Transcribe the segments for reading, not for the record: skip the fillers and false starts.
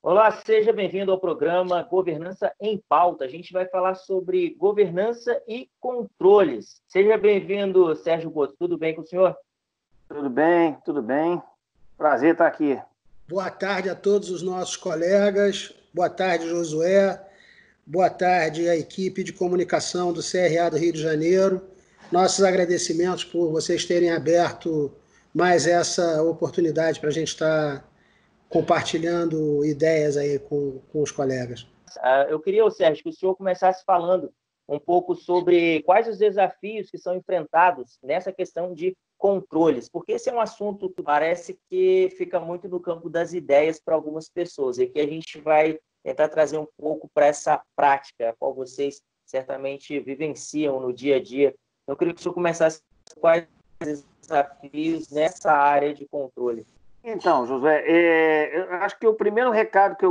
Olá, seja bem-vindo ao programa Governança em Pauta. A gente vai falar sobre governança e controles. Seja bem-vindo, Sérgio Boto. Tudo bem com o senhor? Tudo bem, tudo bem. Prazer estar aqui. Boa tarde a todos os nossos colegas. Boa tarde, Josué. Boa tarde à equipe de comunicação do CRA do Rio de Janeiro. Nossos agradecimentos por vocês terem aberto mais essa oportunidade para a gente estar compartilhando ideias aí com os colegas. Eu queria, Sérgio, que o senhor começasse falando um pouco sobre quais os desafios que são enfrentados nessa questão de controles, porque esse é um assunto que parece que fica muito no campo das ideias para algumas pessoas, e que a gente vai tentar trazer um pouco para essa prática, a qual vocês certamente vivenciam no dia a dia. Eu queria que o senhor começasse com quais os desafios nessa área de controle. Então, Josué, eu acho que o primeiro recado que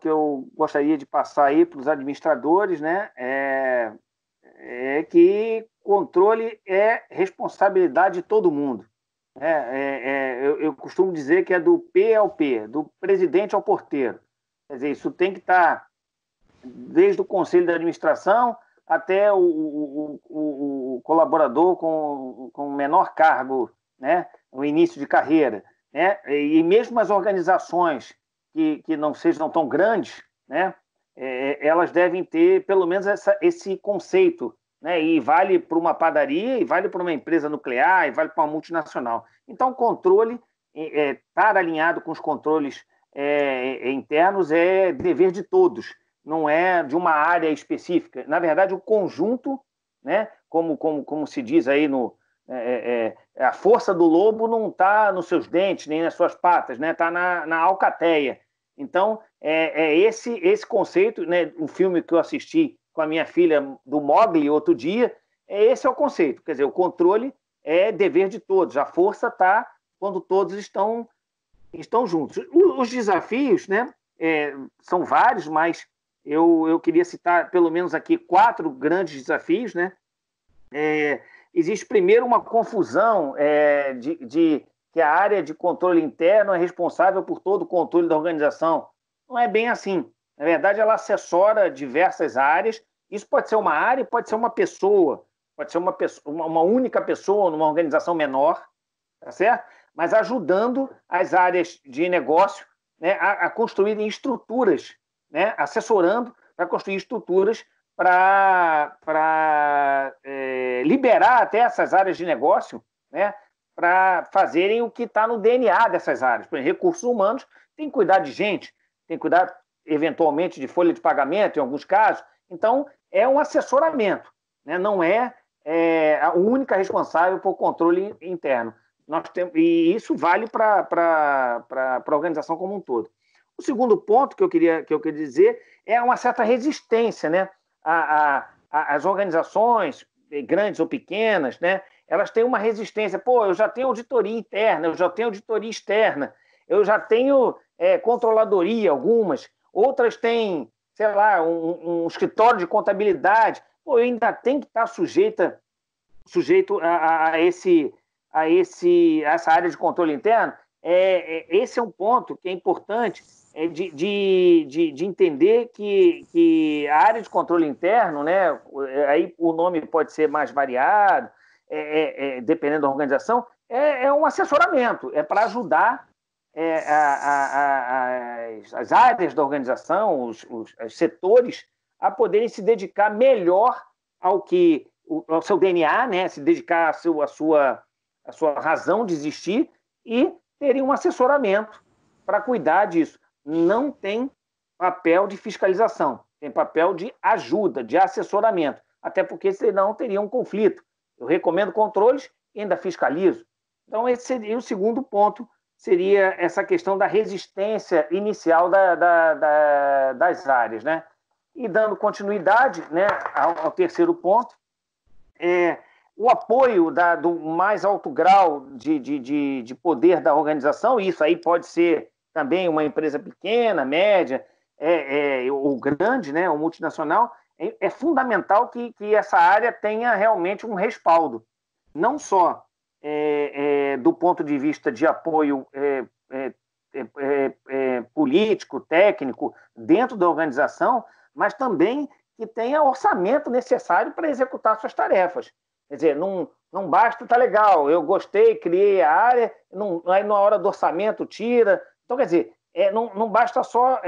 eu gostaria de passar aí para os administradores, né, é que controle é responsabilidade de todo mundo. Eu costumo dizer que é do P ao P, do presidente ao porteiro. Quer dizer, isso tem que estar desde o conselho de administração até o colaborador com menor cargo, né, no início de carreira. Né? E mesmo as organizações que não sejam tão grandes, né, elas devem ter pelo menos esse conceito, né? E vale para uma padaria, e vale para uma empresa nuclear, e vale para uma multinacional. Então, o controle, estar alinhado com os controles internos é dever de todos, não é de uma área específica. Na verdade, o conjunto, né, como se diz aí a força do lobo não está nos seus dentes, nem nas suas patas, né? Está na alcateia. Então, esse conceito, né? Um filme que eu assisti com a minha filha do Mowgli outro dia, esse é o conceito. Quer dizer, o controle é dever de todos. A força está quando todos estão juntos. Os desafios, né? São vários, mas eu queria citar pelo menos aqui 4 grandes desafios, né? Existe primeiro uma confusão de que a área de controle interno é responsável por todo o controle da organização. Não é bem assim. Na verdade, ela assessora diversas áreas. Isso pode ser uma área, pode ser uma pessoa, pode ser uma única pessoa numa organização menor, tá certo? Mas ajudando as áreas de negócio, né, a construírem estruturas, né, assessorando para construir estruturas para liberar até essas áreas de negócio, né, para fazerem o que está no DNA dessas áreas. Por exemplo, recursos humanos tem que cuidar de gente, tem que cuidar, eventualmente, de folha de pagamento, em alguns casos. Então, é um assessoramento, né? Não é a única responsável por controle interno. E isso vale para a organização como um todo. O segundo ponto que eu queria dizer é uma certa resistência, né? As organizações, grandes ou pequenas, né, elas têm uma resistência. Pô, eu já tenho auditoria interna, eu já tenho auditoria externa, eu já tenho controladoria, algumas, outras têm, sei lá, um escritório de contabilidade. Pô, eu ainda tenho que estar sujeito a essa área de controle interno. Esse é um ponto que é importante, de entender que a área de controle interno, né, aí o nome pode ser mais variado, dependendo da organização, é um assessoramento, é para ajudar as áreas da organização, os setores, a poderem se dedicar melhor ao seu DNA, né, se dedicar à sua razão de existir e terem um assessoramento para cuidar disso. Não tem papel de fiscalização, tem papel de ajuda, de assessoramento, até porque senão teria um conflito. Eu recomendo controles e ainda fiscalizo. Então, esse seria o segundo ponto, seria essa questão da resistência inicial das áreas, né? E dando continuidade, né, ao terceiro ponto, o apoio do mais alto grau de poder da organização, e isso aí pode ser também uma empresa pequena, média, ou grande, né, ou multinacional, é fundamental que essa área tenha realmente um respaldo, não só do ponto de vista de apoio político, técnico, dentro da organização, mas também que tenha orçamento necessário para executar suas tarefas. Quer dizer, não basta, tá legal, eu gostei, criei a área, aí na hora do orçamento tira. Então, quer dizer, não basta só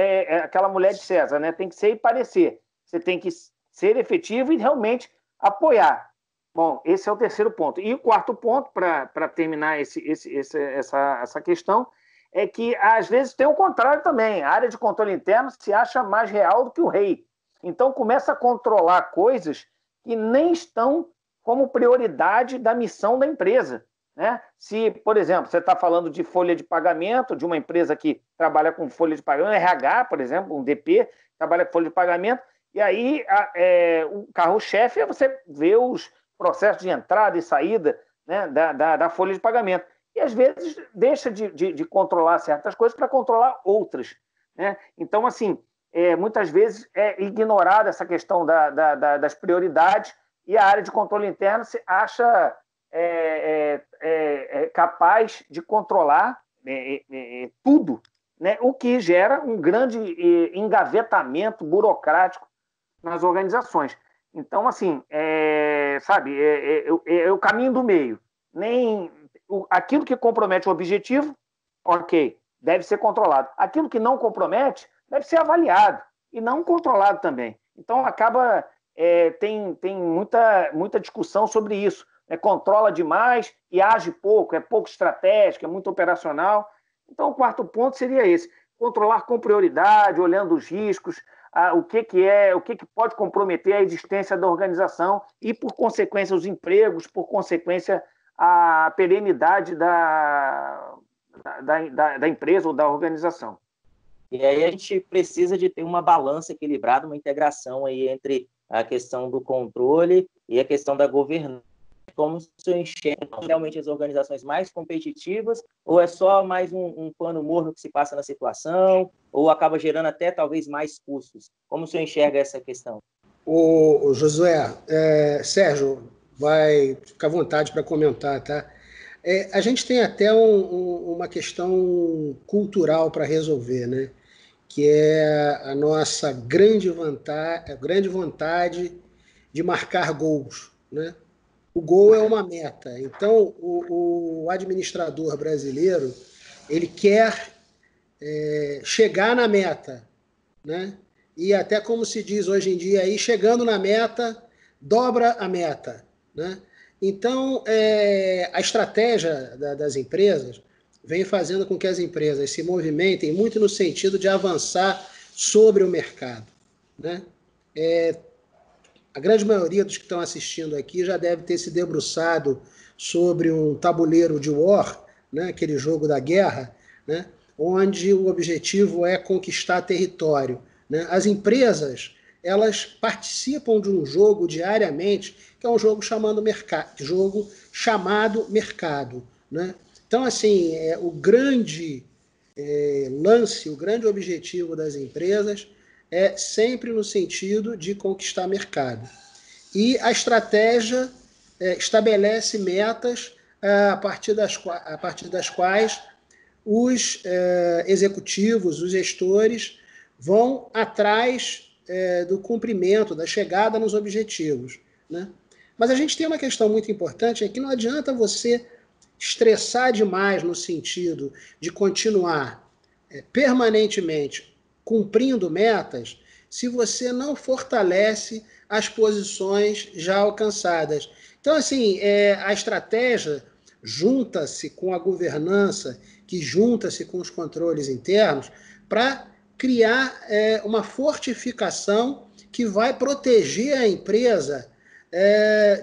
aquela mulher de César, né? Tem que ser e parecer. Você tem que ser efetivo e realmente apoiar. Bom, esse é o terceiro ponto. E o quarto ponto, para terminar essa questão, é que às vezes tem o contrário também. A área de controle interno se acha mais real do que o rei. Então começa a controlar coisas que nem estão como prioridade da missão da empresa, né? Se, por exemplo, você está falando de folha de pagamento, de uma empresa que trabalha com folha de pagamento, RH, por exemplo, um DP, trabalha com folha de pagamento, e aí o carro-chefe é você ver os processos de entrada e saída, né, da folha de pagamento. E, às vezes, deixa de controlar certas coisas para controlar outras, né? Então, assim, muitas vezes é ignorada essa questão das prioridades e a área de controle interno se acha capaz de controlar tudo, né? O que gera um grande engavetamento burocrático nas organizações. Então, assim, sabe, é o caminho do meio. Aquilo que compromete o objetivo, ok, deve ser controlado. Aquilo que não compromete, deve ser avaliado e não controlado também. Então, acaba... tem muita discussão sobre isso. Controla demais e age pouco, é pouco estratégico, é muito operacional. Então, o quarto ponto seria esse: controlar com prioridade, olhando os riscos, o que pode comprometer a existência da organização e, por consequência, os empregos, por consequência, a perenidade da empresa ou da organização. E aí a gente precisa de ter uma balança equilibrada, uma integração aí entre a questão do controle e a questão da governança. Como você enxerga realmente as organizações mais competitivas, ou é só mais um pano morno que se passa na situação, ou acaba gerando até talvez mais custos? Como você enxerga essa questão? O Josué, Sérgio, vai ficar à vontade para comentar, tá? A gente tem até uma questão cultural para resolver, né? Que é a nossa grande vontade de marcar gols, né? O gol é uma meta. Então, o administrador brasileiro, ele quer chegar na meta, né? E até como se diz hoje em dia, aí, chegando na meta, dobra a meta, né? Então, a estratégia das empresas vem fazendo com que as empresas se movimentem muito no sentido de avançar sobre o mercado, né? A grande maioria dos que estão assistindo aqui já deve ter se debruçado sobre um tabuleiro de War, né, aquele jogo da guerra, né, onde o objetivo é conquistar território, né? As empresas, elas participam de um jogo diariamente, que é um jogo chamado mercado, né? Então, assim, o grande lance, o grande objetivo das empresas é sempre no sentido de conquistar mercado. E a estratégia estabelece metas a partir das quais os executivos, os gestores, vão atrás do cumprimento, da chegada nos objetivos, né? Mas a gente tem uma questão muito importante, é que não adianta você estressar demais no sentido de continuar permanentemente cumprindo metas, se você não fortalece as posições já alcançadas. Então, assim, a estratégia junta-se com a governança, que junta-se com os controles internos, para criar uma fortificação que vai proteger a empresa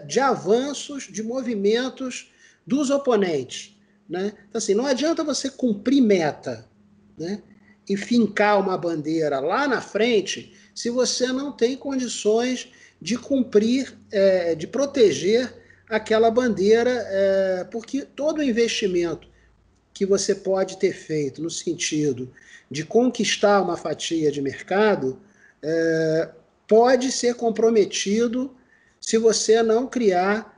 de avanços, de movimentos dos oponentes, né? Então, assim, não adianta você cumprir meta, né, e fincar uma bandeira lá na frente se você não tem condições de cumprir, de proteger aquela bandeira, porque todo investimento que você pode ter feito no sentido de conquistar uma fatia de mercado pode ser comprometido se você não criar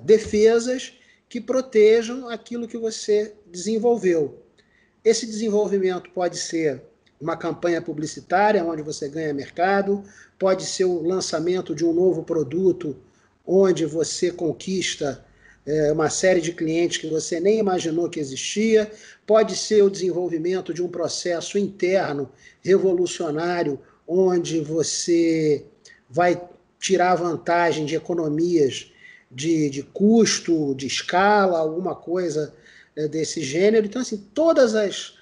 defesas que protejam aquilo que você desenvolveu. Esse desenvolvimento pode ser uma campanha publicitária, onde você ganha mercado, pode ser o lançamento de um novo produto, onde você conquista uma série de clientes que você nem imaginou que existia, pode ser o desenvolvimento de um processo interno revolucionário, onde você vai tirar vantagem de economias de custo, de escala, alguma coisa desse gênero. Então, assim, todas as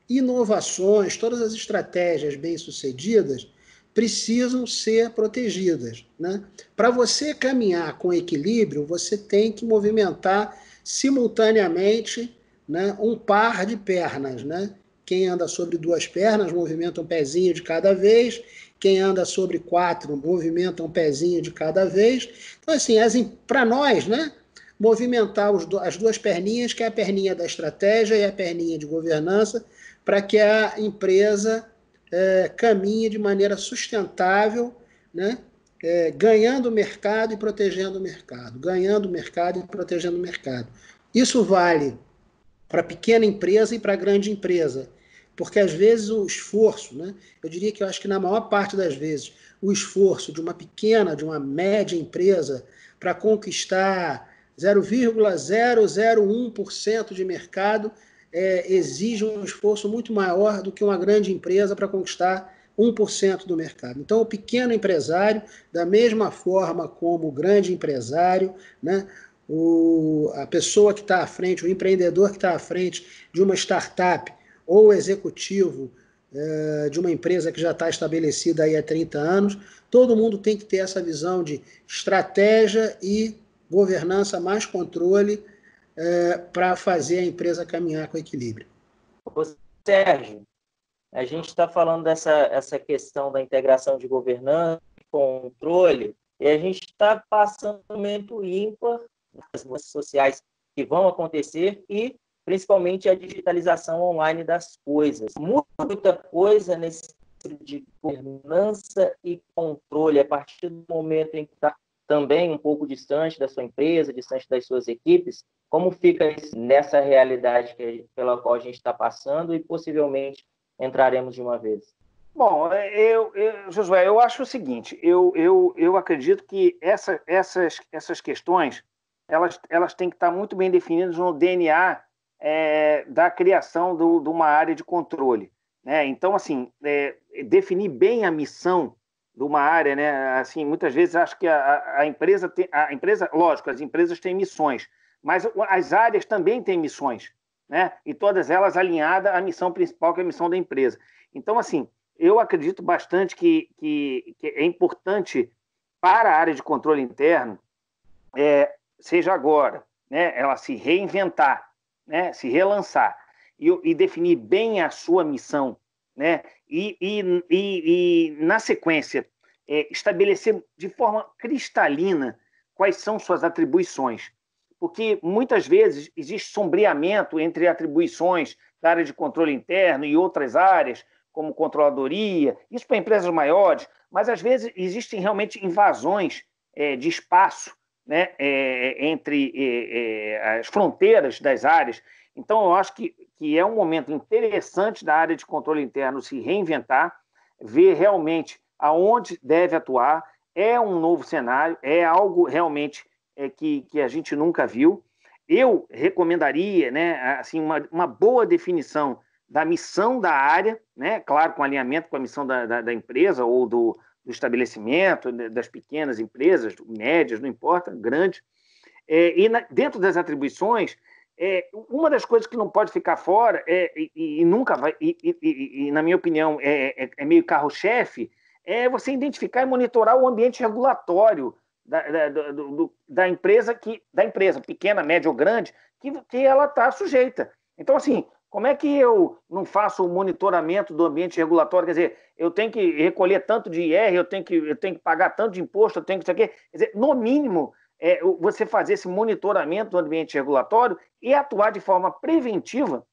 inovações, todas as estratégias bem-sucedidas precisam ser protegidas, né? Para você caminhar com equilíbrio, você tem que movimentar simultaneamente, né, um par de pernas, né? Quem anda sobre 2 pernas movimenta um pezinho de cada vez, quem anda sobre 4 movimenta um pezinho de cada vez. Então, assim, para nós, né, movimentar as 2 perninhas, que é a perninha da estratégia e a perninha de governança, para que a empresa caminhe de maneira sustentável, né, ganhando o mercado e protegendo o mercado, ganhando o mercado e protegendo o mercado. Isso vale para pequena empresa e para grande empresa, porque às vezes o esforço, né, eu diria que eu acho que na maior parte das vezes, o esforço de uma pequena, de uma média empresa para conquistar 0,001% de mercado exige um esforço muito maior do que uma grande empresa para conquistar 1% do mercado. Então, o pequeno empresário, da mesma forma como o grande empresário, né, a pessoa que está à frente, o empreendedor que está à frente de uma startup ou o executivo de uma empresa que já está estabelecida aí há 30 anos, todo mundo tem que ter essa visão de estratégia e governança mais controle para fazer a empresa caminhar com equilíbrio. Ô, Sérgio, a gente está falando essa questão da integração de governança, controle, e a gente está passando um momento ímpar nas redes sociais que vão acontecer e, principalmente, a digitalização online das coisas. Muita coisa nesse de governança e controle, a partir do momento em que está também um pouco distante da sua empresa, distante das suas equipes. Como fica isso nessa realidade pela qual a gente está passando e possivelmente entraremos de uma vez? Bom, Josué, eu acho o seguinte, eu acredito que essas questões elas têm que estar muito bem definidas no DNA da criação de uma área de controle, né? Então, assim, definir bem a missão de uma área, né? Assim, muitas vezes acho que a empresa, lógico, as empresas têm missões, mas as áreas também têm missões, né? E todas elas alinhadas à missão principal, que é a missão da empresa. Então, assim, eu acredito bastante que é importante para a área de controle interno, seja agora, né, ela se reinventar, né, se relançar e definir bem a sua missão, né, e na sequência, estabelecer de forma cristalina quais são suas atribuições. Porque muitas vezes existe sombreamento entre atribuições da área de controle interno e outras áreas, como controladoria, isso para empresas maiores, mas às vezes existem realmente invasões de espaço, né, entre as fronteiras das áreas. Então, eu acho que é um momento interessante da área de controle interno se reinventar, ver realmente aonde deve atuar, é um novo cenário, é algo realmente que a gente nunca viu. Eu recomendaria, né, assim, uma boa definição da missão da área, né, claro, com alinhamento com a missão da empresa ou do estabelecimento, das pequenas empresas, médias, não importa, grandes. Dentro das atribuições, uma das coisas que não pode ficar fora, e nunca vai, na minha opinião, é meio carro-chefe, é você identificar e monitorar o ambiente regulatório da empresa, pequena, média ou grande, que ela está sujeita. Então, assim, como é que eu não faço o monitoramento do ambiente regulatório? Quer dizer, eu tenho que recolher tanto de IR, eu tenho que pagar tanto de imposto, eu tenho que... Quer dizer, no mínimo, você fazer esse monitoramento do ambiente regulatório e atuar de forma preventiva.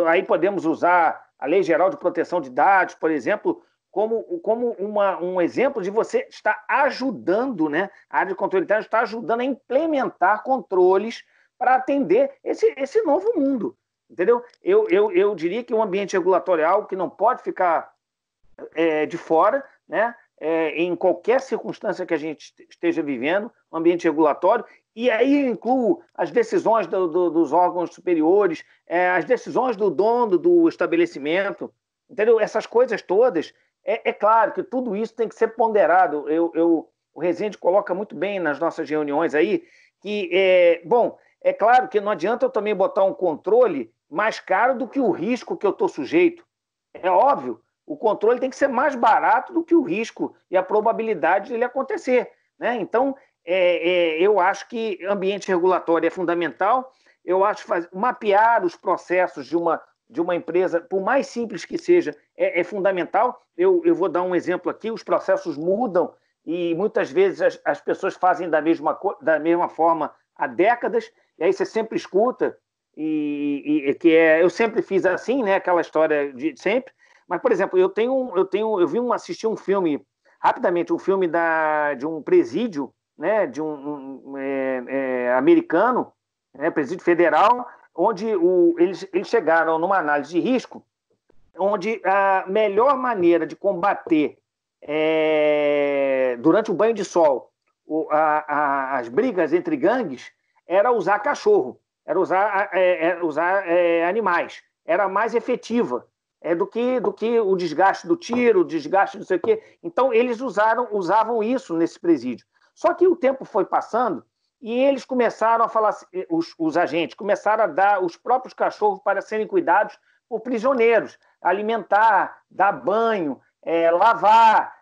Aí podemos usar a Lei Geral de Proteção de Dados, por exemplo, como um exemplo de você estar ajudando, né? A área de controle interno está ajudando a implementar controles para atender esse novo mundo, entendeu? Eu diria que o ambiente regulatório é algo que não pode ficar de fora, né? Em qualquer circunstância que a gente esteja vivendo, o ambiente regulatório, e aí eu incluo as decisões dos órgãos superiores, as decisões do dono do estabelecimento, entendeu? Essas coisas todas. É claro que tudo isso tem que ser ponderado. O Rezende coloca muito bem nas nossas reuniões aí que, bom, é claro que não adianta eu também botar um controle mais caro do que o risco que eu estou sujeito. É óbvio, o controle tem que ser mais barato do que o risco e a probabilidade de ele acontecer, né? Então, eu acho que ambiente regulatório é fundamental. Eu acho mapear os processos de uma empresa, por mais simples que seja, é fundamental. Eu vou dar um exemplo aqui: os processos mudam e muitas vezes as pessoas fazem da mesma forma há décadas, e aí você sempre escuta, eu sempre fiz assim, né? Aquela história de sempre. Mas, por exemplo, assisti um filme, rapidamente, um filme de um presídio, né, de americano, né, presídio federal, onde eles chegaram numa análise de risco, onde a melhor maneira de combater durante o banho de sol as brigas entre gangues era usar cachorro, era usar animais, era mais efetiva do que o desgaste do tiro, o desgaste não sei o quê. Então, eles usavam isso nesse presídio. Só que o tempo foi passando e eles começaram a falar, os agentes começaram a dar os próprios cachorros para serem cuidados por prisioneiros, alimentar, dar banho, lavar,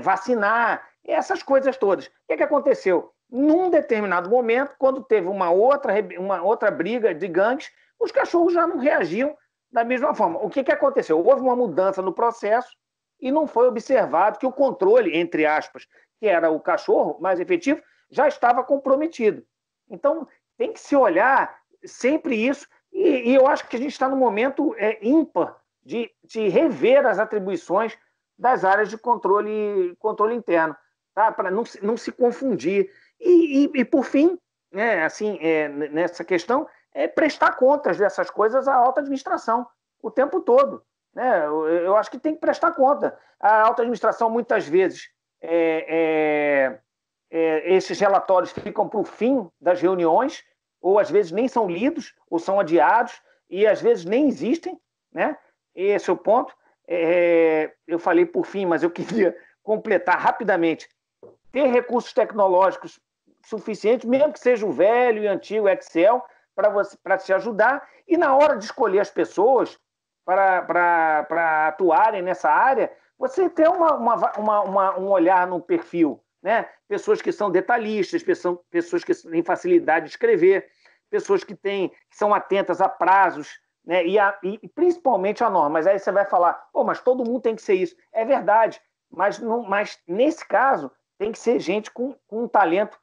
vacinar, essas coisas todas. O que aconteceu? Num determinado momento, quando teve uma outra briga de gangues, os cachorros já não reagiam da mesma forma. O que aconteceu? Houve uma mudança no processo e não foi observado que o controle, entre aspas, que era o cachorro mais efetivo, já estava comprometido. Então, tem que se olhar sempre isso, e eu acho que a gente está no momento ímpar de rever as atribuições das áreas de controle interno, tá? Para não se confundir. E por fim, né, assim, nessa questão, prestar contas dessas coisas à alta administração o tempo todo, né? Eu acho que tem que prestar conta. A alta administração, muitas vezes, esses relatórios ficam para o fim das reuniões, ou às vezes nem são lidos, ou são adiados, e às vezes nem existem, né? Esse é o ponto. Eu falei por fim, mas eu queria completar rapidamente. Ter recursos tecnológicos suficientes, mesmo que seja o velho e antigo Excel, para te ajudar, e na hora de escolher as pessoas para atuarem nessa área, você ter um olhar no perfil, né? Pessoas que são detalhistas, pessoas que têm facilidade de escrever, pessoas que são atentas a prazos, né? E principalmente a norma. Mas aí você vai falar, mas todo mundo tem que ser isso. É verdade, mas nesse caso tem que ser gente com um talento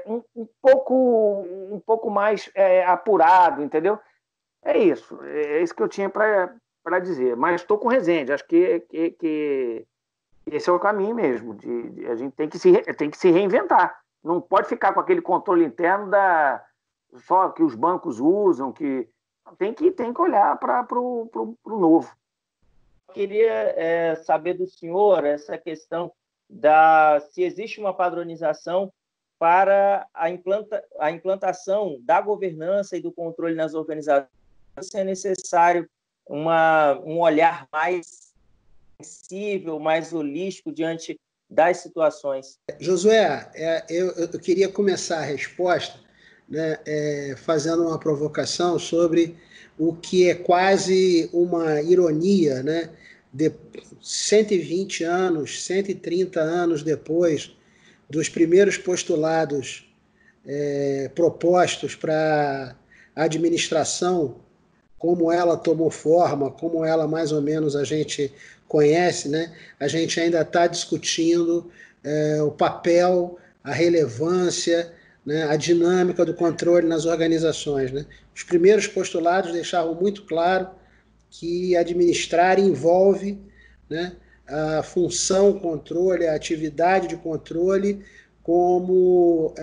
um pouco mais apurado, entendeu? É isso que eu tinha para dizer. Mas estou com o Rezende, acho que esse é o caminho mesmo. A gente tem que se reinventar. Não pode ficar com aquele controle interno só que os bancos usam, que tem que olhar para o novo. Eu queria saber do senhor essa questão se existe uma padronização para a implantação da governança e do controle nas organizações, se é necessário um olhar mais sensível, mais holístico diante das situações. Josué, eu queria começar a resposta, né, fazendo uma provocação sobre o que é quase uma ironia, né, de 120 anos, 130 anos depois dos primeiros postulados propostos para a administração, como ela tomou forma, como ela mais ou menos a gente conhece, né? A gente ainda está discutindo o papel, a relevância, né? A dinâmica do controle nas organizações, né? Os primeiros postulados deixavam muito claro que administrar envolve, né, a função controle, a atividade de controle como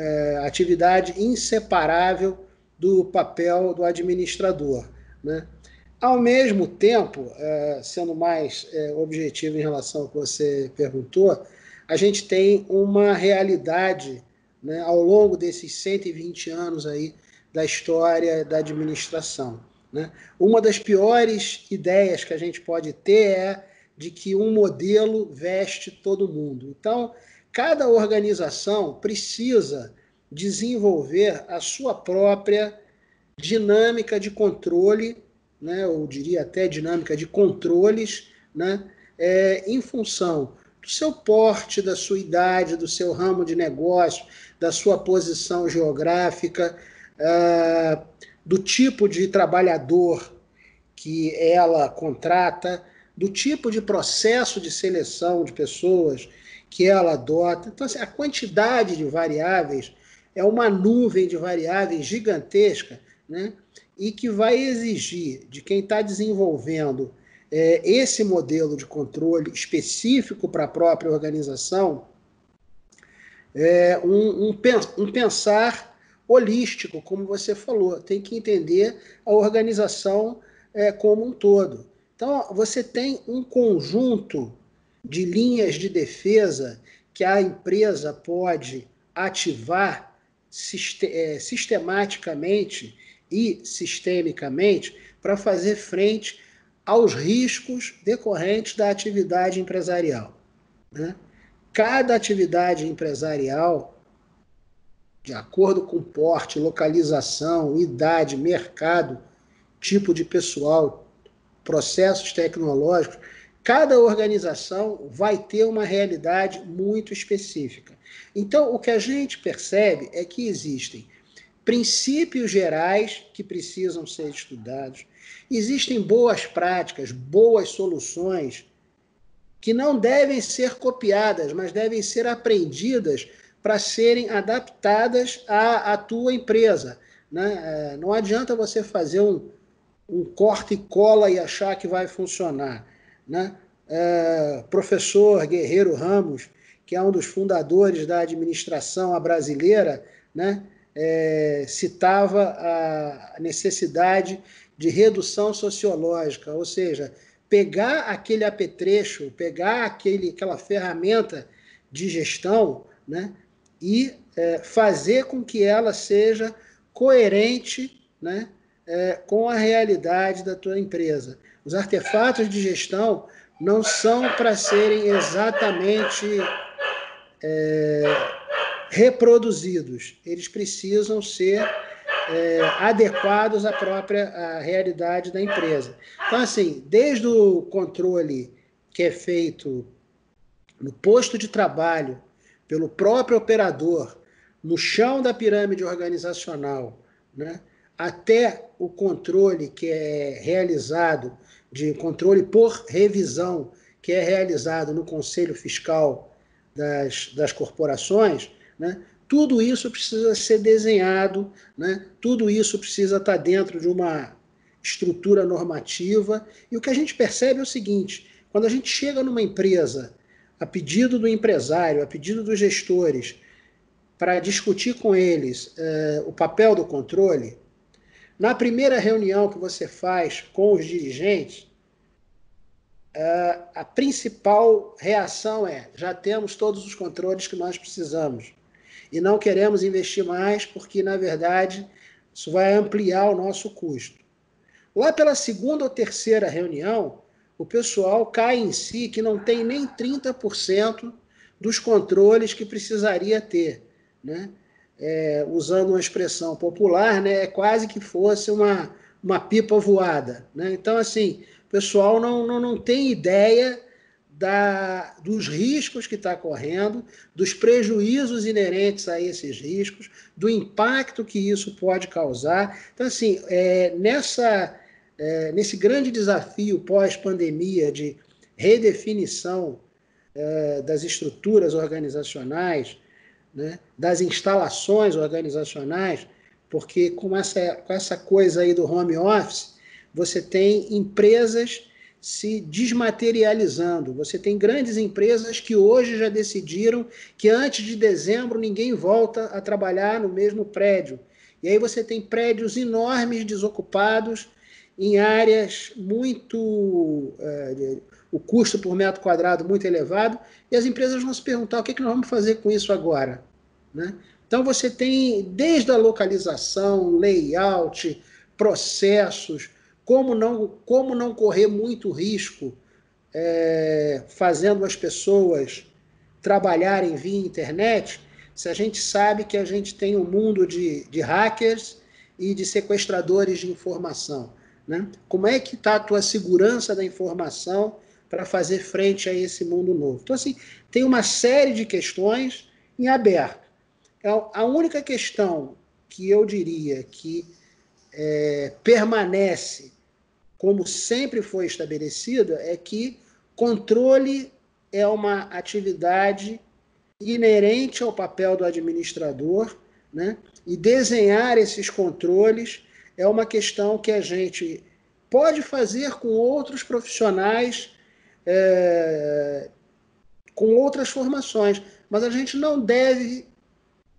atividade inseparável do papel do administrador, né? Ao mesmo tempo, sendo mais objetivo em relação ao que você perguntou, a gente tem uma realidade, né, ao longo desses 120 anos aí da história da administração, né? Uma das piores ideias que a gente pode ter é de que um modelo veste todo mundo. Então, cada organização precisa desenvolver a sua própria dinâmica de controle, né, eu diria até dinâmica de controles, né, em função do seu porte, da sua idade, do seu ramo de negócio, da sua posição geográfica, do tipo de trabalhador que ela contrata, do tipo de processo de seleção de pessoas que ela adota. Então, assim, a quantidade de variáveis é uma nuvem de variáveis gigantesca, né? E que vai exigir de quem está desenvolvendo esse modelo de controle específico para a própria organização um pensar holístico, como você falou. Tem que entender a organização como um todo. Então, você tem um conjunto de linhas de defesa que a empresa pode ativar sistematicamente e sistemicamente para fazer frente aos riscos decorrentes da atividade empresarial, né? Cada atividade empresarial, de acordo com porte, localização, idade, mercado, tipo de pessoal, processos tecnológicos, cada organização vai ter uma realidade muito específica. Então, o que a gente percebe é que existem princípios gerais que precisam ser estudados, existem boas práticas, boas soluções que não devem ser copiadas, mas devem ser aprendidas para serem adaptadas à tua empresa, né? Não adianta você fazer um corta e cola e achar que vai funcionar, né? Professor Guerreiro Ramos, que é um dos fundadores da administração brasileira, né, citava a necessidade de redução sociológica, ou seja, pegar aquele apetrecho, pegar aquela ferramenta de gestão, né, e fazer com que ela seja coerente, né, com a realidade da tua empresa. Os artefatos de gestão não são para serem exatamente reproduzidos, eles precisam ser adequados à própria realidade da empresa. Então, assim, desde o controle que é feito no posto de trabalho, pelo próprio operador, no chão da pirâmide organizacional, né, até o controle que é realizado, de controle por revisão, que é realizado no Conselho Fiscal das corporações, né, tudo isso precisa ser desenhado, né, tudo isso precisa estar dentro de uma estrutura normativa. E o que a gente percebe é o seguinte: quando a gente chega numa empresa, a pedido do empresário, a pedido dos gestores, para discutir com eles o papel do controle, na primeira reunião que você faz com os dirigentes, a principal reação é: já temos todos os controles que nós precisamos e não queremos investir mais porque, na verdade, isso vai ampliar o nosso custo. Lá pela segunda ou terceira reunião, o pessoal cai em si que não tem nem 30% dos controles que precisaria ter, né? Usando uma expressão popular, né, é quase que fosse uma pipa voada, né? Então, assim, o pessoal não tem ideia dos riscos que está correndo, dos prejuízos inerentes a esses riscos, do impacto que isso pode causar. Então, assim, nesse grande desafio pós-pandemia de redefinição das estruturas organizacionais, né, das instalações organizacionais, porque com essa coisa aí do home office, você tem empresas se desmaterializando. Você tem grandes empresas que hoje já decidiram que antes de dezembro ninguém volta a trabalhar no mesmo prédio. E aí você tem prédios enormes desocupados em áreas muito... o custo por metro quadrado muito elevado, e as empresas vão se perguntar o que nós vamos fazer com isso agora, né? Então você tem desde a localização, layout, processos, como não correr muito risco fazendo as pessoas trabalharem via internet, se a gente sabe que a gente tem um mundo de hackers e de sequestradores de informação, né? Como é que está a tua segurança da informação para fazer frente a esse mundo novo? Então, assim, tem uma série de questões em aberto. A única questão que eu diria que permanece como sempre foi estabelecida é que controle é uma atividade inerente ao papel do administrador, né? E desenhar esses controles é uma questão que a gente pode fazer com outros profissionais, com outras formações, mas a gente não deve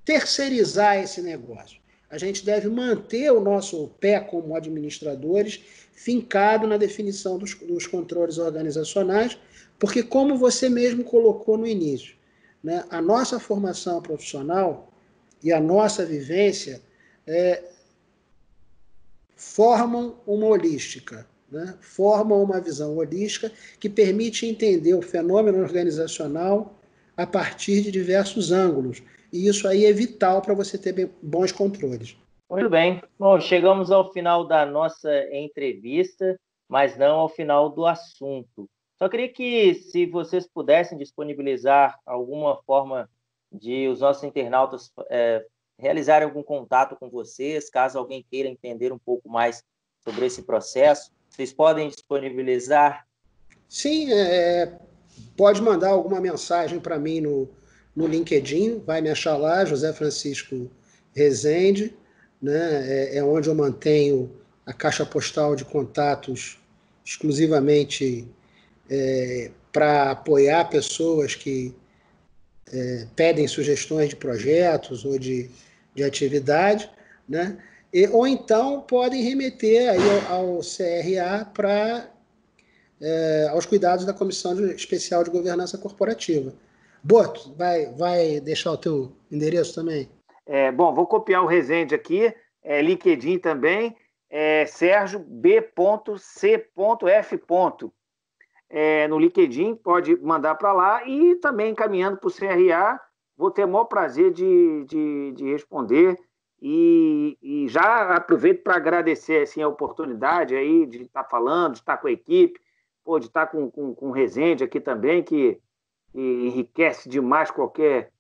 terceirizar esse negócio. A gente deve manter o nosso pé como administradores fincado na definição dos controles organizacionais, porque, como você mesmo colocou no início, né, a nossa formação profissional e a nossa vivência formam uma holística, né, formam uma visão holística que permite entender o fenômeno organizacional a partir de diversos ângulos. E isso aí é vital para você ter bons controles. Muito bem. Bom, chegamos ao final da nossa entrevista, mas não ao final do assunto. Só queria que, se vocês pudessem disponibilizar alguma forma de os nossos internautas realizarem algum contato com vocês, caso alguém queira entender um pouco mais sobre esse processo, vocês podem disponibilizar? Sim, pode mandar alguma mensagem para mim no LinkedIn, vai me achar lá, José Francisco Rezende, né? É onde eu mantenho a caixa postal de contatos exclusivamente para apoiar pessoas que pedem sugestões de projetos ou de atividade, né? Ou então podem remeter aí ao CRA para aos cuidados da Comissão Especial de Governança Corporativa. Boto, vai deixar o teu endereço também? Bom, vou copiar o Rezende aqui, LinkedIn também, Sérgio B.C.F. No LinkedIn, pode mandar para lá, e também encaminhando para o CRA, vou ter o maior prazer de responder, e já aproveito para agradecer assim, a oportunidade aí de estar falando, de estar com a equipe, de estar com o Rezende aqui também, que enriquece demais qualquer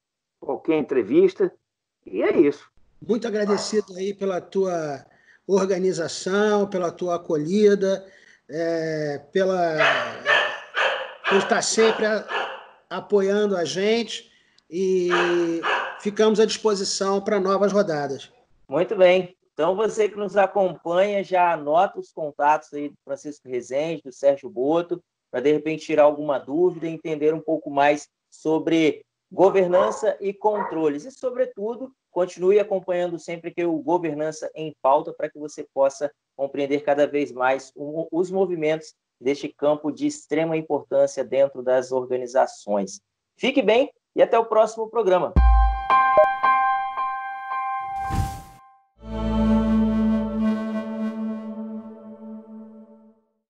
entrevista, e é isso. Muito agradecido aí pela tua organização, pela tua acolhida, por estar sempre apoiando a gente, e ficamos à disposição para novas rodadas. Muito bem. Então, você que nos acompanha, já anota os contatos aí do Francisco Rezende, do Sérgio Boto, para, de repente, tirar alguma dúvida e entender um pouco mais sobre governança e controles. E, sobretudo, continue acompanhando sempre que o Governança em Pauta, para que você possa compreender cada vez mais os movimentos deste campo de extrema importância dentro das organizações. Fique bem e até o próximo programa.